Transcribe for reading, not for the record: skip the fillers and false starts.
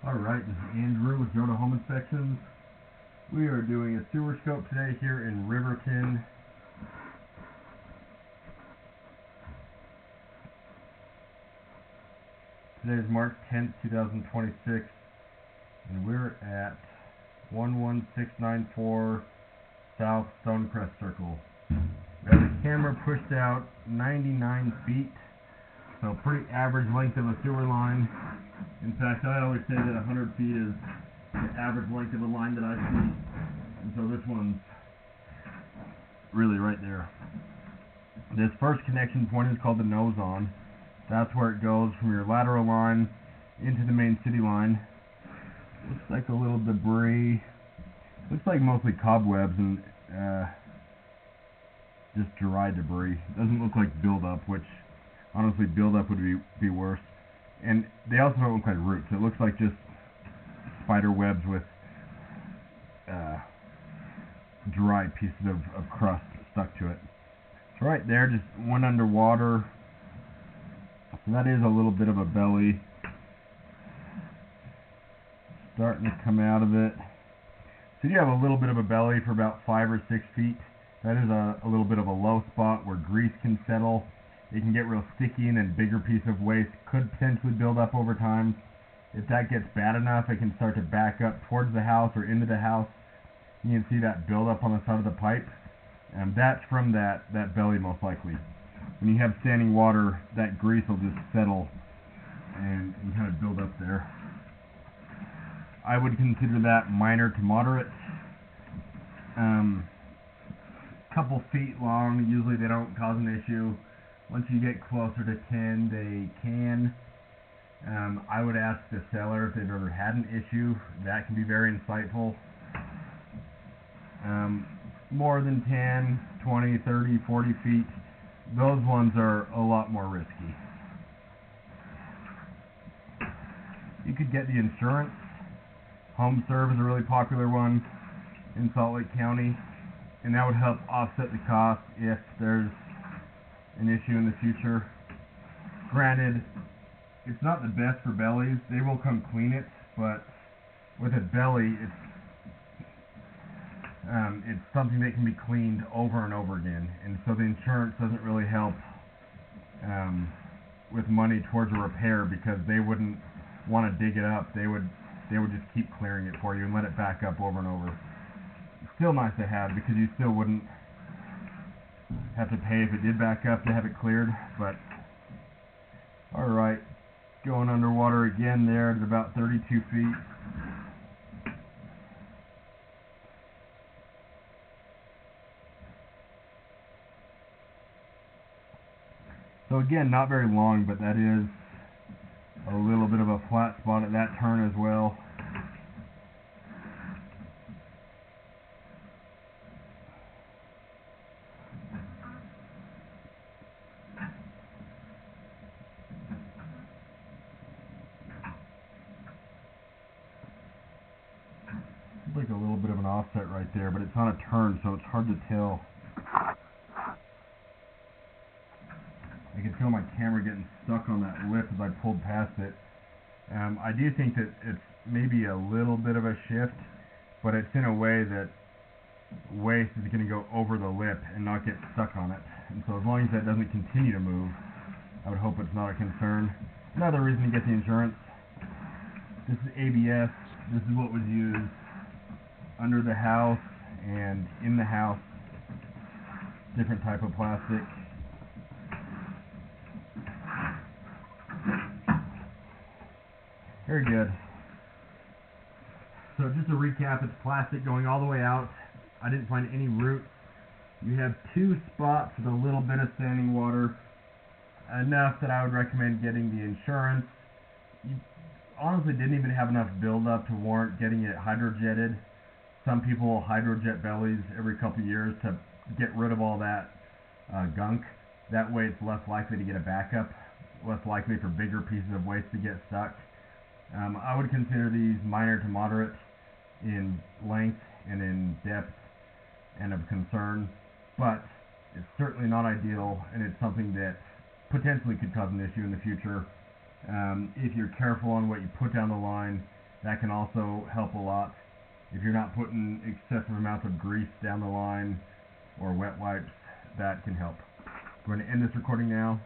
Alright, this is Andrew with Jonah Home Inspections. We are doing a sewer scope today here in Riverton. Today is March 10th, 2026, and we're at 11694 South Stone Creek Circle. We have the camera pushed out 99 feet, so pretty average length of a sewer line. In fact, I always say that 100 feet is the average length of a line that I see, and so this one's really right there. This first connection point is called the nose on. That's where it goes from your lateral line into the main city line. Looks like a little debris. Looks like mostly cobwebs and just dry debris. Doesn't look like buildup, which honestly buildup would be worse. And they also don't look like roots. It looks like just spider webs with dry pieces of crust stuck to it. So right there, just went underwater. So that is a little bit of a belly starting to come out of it. So you have a little bit of a belly for about 5 or 6 feet. That is a little bit of a low spot where grease can settle. It can get real sticky, and then bigger piece of waste could potentially build up over time. If that gets bad enough, it can start to back up towards the house or into the house. You can see that build up on the side of the pipe, and that's from that belly most likely. When you have standing water, that grease will just settle and kind of build up there. I would consider that minor to moderate. Couple feet long, usually they don't cause an issue. Once you get closer to 10, they can. I would ask the seller if they've ever had an issue. That can be very insightful. More than 10, 20, 30, 40 feet, those ones are a lot more risky. You could get the insurance. Home Serve is a really popular one in Salt Lake County, and that would help offset the cost if there's an issue in the future. Granted, it's not the best for bellies. They will come clean it, but with a belly, it's something that can be cleaned over and over again, and so the insurance doesn't really help with money towards a repair, because they wouldn't want to dig it up. They would just keep clearing it for you and let it back up over and over. Still nice to have, because you still wouldn't have to pay if it did back up to have it cleared. But alright, going underwater again there at about 32 feet. So again, not very long, but that is a little bit of a flat spot at that turn as well. Like a little bit of an offset right there, but it's on a turn, so it's hard to tell. I can feel my camera getting stuck on that lip as I pulled past it. I do think that it's maybe a little bit of a shift, but it's in a way that waste is going to go over the lip and not get stuck on it. And so as long as that doesn't continue to move, I would hope it's not a concern. Another reason to get the insurance. This is ABS. This is what was used under the house and in the house. Different type of plastic. Very good. So just to recap, it's plastic going all the way out. I didn't find any roots. You have 2 spots with a little bit of standing water. Enough that I would recommend getting the insurance. You honestly didn't even have enough buildup to warrant getting it hydrojetted. Some people will hydrojet bellies every couple of years to get rid of all that gunk. That way it's less likely to get a backup, less likely for bigger pieces of waste to get stuck. I would consider these minor to moderate in length and in depth and of concern, but it's certainly not ideal, and it's something that potentially could cause an issue in the future. If you're careful on what you put down the line That can also help a lot. If you're not putting excessive amounts of grease down the line or wet wipes, that can help. I'm going to end this recording now.